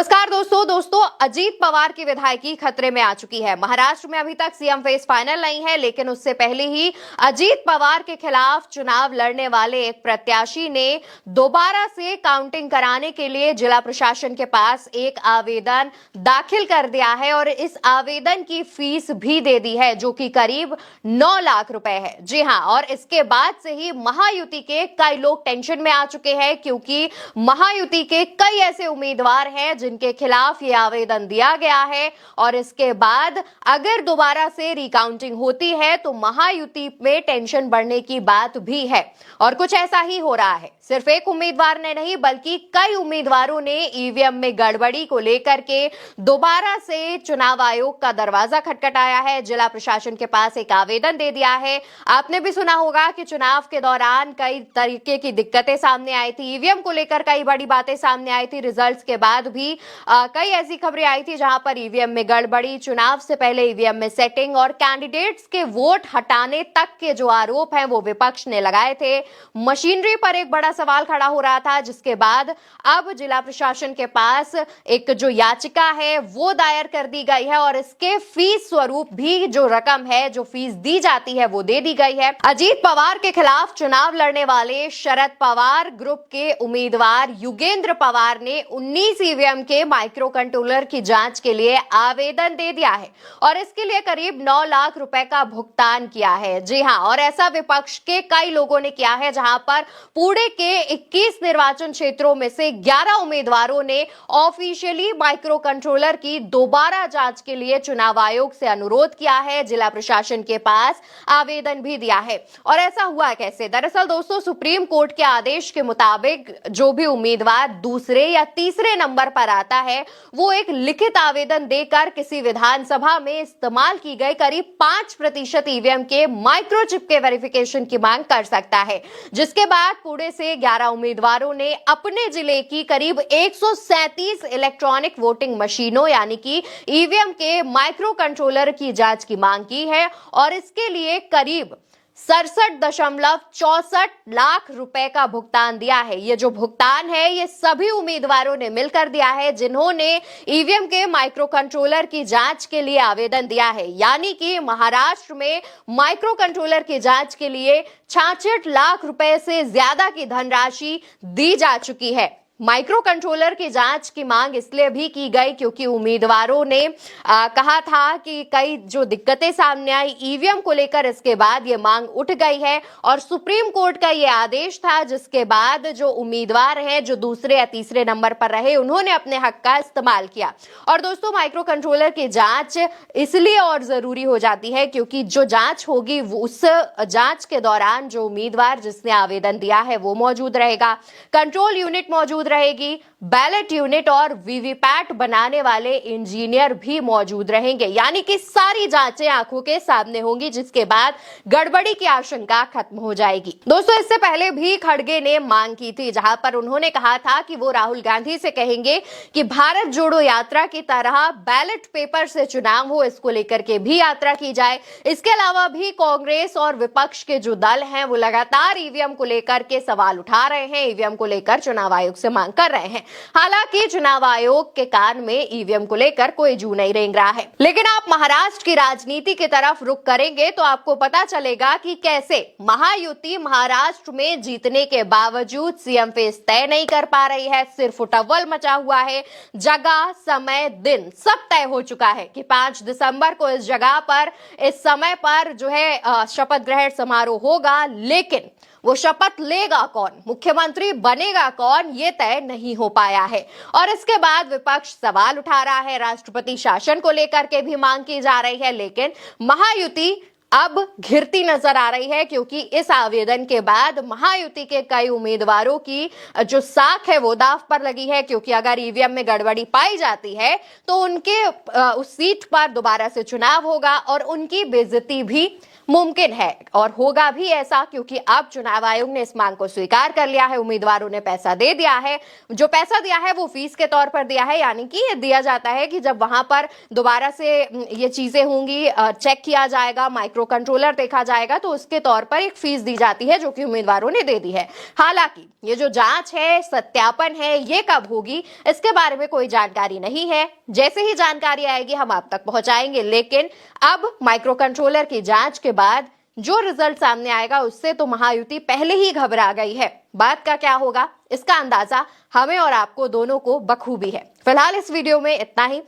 नमस्कार दोस्तों अजीत पवार की विधायकी खतरे में आ चुकी है। महाराष्ट्र में अभी तक सीएम फेस फाइनल नहीं है, लेकिन उससे पहले ही अजीत पवार के खिलाफ चुनाव लड़ने वाले एक प्रत्याशी ने दोबारा से काउंटिंग कराने के लिए जिला प्रशासन के पास एक आवेदन दाखिल कर दिया है और इस आवेदन की फीस भी दे दी है, जो कि करीब 9 लाख रुपए है। जी हां, और इसके बाद से ही महायुति के कई लोग टेंशन में आ चुके हैं, क्योंकि महायुति के कई ऐसे उम्मीदवार हैं जिनके खिलाफ ये आवेदन दिया गया है और इसके बाद अगर दोबारा से रिकाउंटिंग होती है तो महायुति में टेंशन बढ़ने की बात भी है। और कुछ ऐसा ही हो रहा है। सिर्फ एक उम्मीदवार ने नहीं, बल्कि कई उम्मीदवारों ने ईवीएम में गड़बड़ी को लेकर के दोबारा से चुनाव आयोग का दरवाजा खटखटाया है, जिला प्रशासन के पास एक आवेदन दे दिया है। आपने भी सुना होगा कि चुनाव के दौरान कई तरीके की दिक्कतें सामने आई थी, ईवीएम को लेकर कई बड़ी बातें सामने आई थी। रिजल्ट्स के बाद भी कई ऐसी खबरें आई थी जहां पर ईवीएम में गड़बड़ी, चुनाव से पहले ईवीएम में सेटिंग और कैंडिडेट्स के वोट हटाने तक के जो आरोप हैं वो विपक्ष ने लगाए थे। मशीनरी पर एक बड़ा सवाल खड़ा हो रहा था, जिसके बाद अब जिला प्रशासन के पास एक जो याचिका है वो दायर कर दी गई है और इसके फीस स्वरूप भी जो रकम है, जो फीस दी जाती है, वो दे दी गई है। अजीत पवार के खिलाफ चुनाव लड़ने वाले शरद पवार ग्रुप के उम्मीदवार युगेंद्र पवार ने 19 ईवीएम के माइक्रो कंट्रोलर की जांच के लिए आवेदन दे दिया है और इसके लिए करीब 9 लाख रुपए का भुगतान किया है। जी हां, और ऐसा विपक्ष के कई लोगों ने किया है, जहां पर पुणे के 21 निर्वाचन क्षेत्रों में से 11 उम्मीदवारों ने ऑफिशियली माइक्रो कंट्रोलर की दोबारा जांच के लिए चुनाव आयोग से अनुरोध किया है, जिला प्रशासन के पास आवेदन भी दिया है। और ऐसा हुआ कैसे? दरअसल दोस्तों, सुप्रीम कोर्ट के आदेश के मुताबिक जो भी उम्मीदवार दूसरे या तीसरे नंबर पर आता है, वो एक लिखित आवेदन देकर किसी विधानसभा में इस्तेमाल की गई करीब 5% ईवीएम के माइक्रोचिप के वेरिफिकेशन की मांग कर सकता है। जिसके बाद पुणे से 11 उम्मीदवारों ने अपने जिले की करीब 137 इलेक्ट्रॉनिक वोटिंग मशीनों यानी कि ईवीएम के माइक्रो कंट्रोलर की जांच की मांग की है और इसके लिए करीब 67.64 लाख रुपए का भुगतान दिया है। ये जो भुगतान है, ये सभी उम्मीदवारों ने मिलकर दिया है जिन्होंने ईवीएम के माइक्रो कंट्रोलर की जांच के लिए आवेदन दिया है। यानी कि महाराष्ट्र में माइक्रो कंट्रोलर की जांच के लिए 66 लाख रुपए से ज्यादा की धनराशि दी जा चुकी है। माइक्रो कंट्रोलर की जांच की मांग इसलिए भी की गई क्योंकि उम्मीदवारों ने कहा था कि कई जो दिक्कतें सामने आई ईवीएम को लेकर, इसके बाद ये मांग उठ गई है और सुप्रीम कोर्ट का ये आदेश था, जिसके बाद जो उम्मीदवार हैं जो दूसरे या तीसरे नंबर पर रहे, उन्होंने अपने हक का इस्तेमाल किया। और दोस्तों, माइक्रो कंट्रोलर की जांच इसलिए और जरूरी हो जाती है क्योंकि जो जांच होगी उस जांच के दौरान जो उम्मीदवार जिसने आवेदन दिया है वो मौजूद रहेगा, कंट्रोल यूनिट मौजूद रहेगी, बैलेट यूनिट और वीवीपैट बनाने वाले इंजीनियर भी मौजूद रहेंगे। यानी कि सारी जांचें आंखों के सामने होंगी, जिसके बाद गड़बड़ी की आशंका खत्म हो जाएगी। दोस्तों, इससे पहले भी खड़गे ने मांग की थी, जहां पर उन्होंने कहा था कि वो राहुल गांधी से कहेंगे कि भारत जोड़ो यात्रा की तरह बैलेट पेपर से चुनाव हो, इसको लेकर के भी यात्रा की जाए। इसके अलावा भी कांग्रेस और विपक्ष के जो दल हैं वो लगातार ईवीएम को लेकर के सवाल उठा रहे हैं, ईवीएम को लेकर चुनाव आयोग से मांग कर रहे हैं। हालांकि चुनाव आयोग के कान में ईवीएम को लेकर कोई जू नहीं रेंग रहा है। लेकिन आप महाराष्ट्र की राजनीति की तरफ रुख करेंगे तो आपको पता चलेगा कि कैसे महायुति महाराष्ट्र में जीतने के बावजूद सीएम फेस तय नहीं कर पा रही है। सिर्फ उटव्वल मचा हुआ है। जगह, समय, दिन सब तय हो चुका है कि 5 दिसंबर को इस जगह पर, इस समय पर जो है शपथ ग्रहण समारोह होगा, लेकिन वो शपथ लेगा कौन, मुख्यमंत्री बनेगा कौन, ये तय नहीं हो पाया है। और इसके बाद विपक्ष सवाल उठा रहा है, राष्ट्रपति शासन को लेकर के भी मांग की जा रही है, लेकिन महायुति अब घिरती नजर आ रही है क्योंकि इस आवेदन के बाद महायुति के कई उम्मीदवारों की जो साख है वो दांव पर लगी है, क्योंकि अगर ईवीएम में गड़बड़ी पाई जाती है तो उनके उस सीट पर दोबारा से चुनाव होगा और उनकी बेइज्जती भी मुमकिन है और होगा भी ऐसा, क्योंकि अब चुनाव आयोग ने इस मांग को स्वीकार कर लिया है। उम्मीदवारों ने पैसा दे दिया है। जो पैसा दिया है वो फीस के तौर पर दिया है, यानी कि ये दिया जाता है कि जब वहां पर दोबारा से ये चीजें होंगी, चेक किया जाएगा, माइक्रो कंट्रोलर देखा जाएगा, तो उसके तौर पर एक फीस दी जाती है जो कि उम्मीदवारों ने दे दी है। हालांकि ये जो जांच है, सत्यापन है, ये कब होगी इसके बारे में कोई जानकारी नहीं है। जैसे ही जानकारी आएगी हम आप तक पहुंचाएंगे। लेकिन अब माइक्रो कंट्रोलर की जांच के बाद जो रिजल्ट सामने आएगा उससे तो महायुति पहले ही घबरा गई है। बात का क्या होगा इसका अंदाजा हमें और आपको दोनों को बखूबी है। फिलहाल इस वीडियो में इतना ही।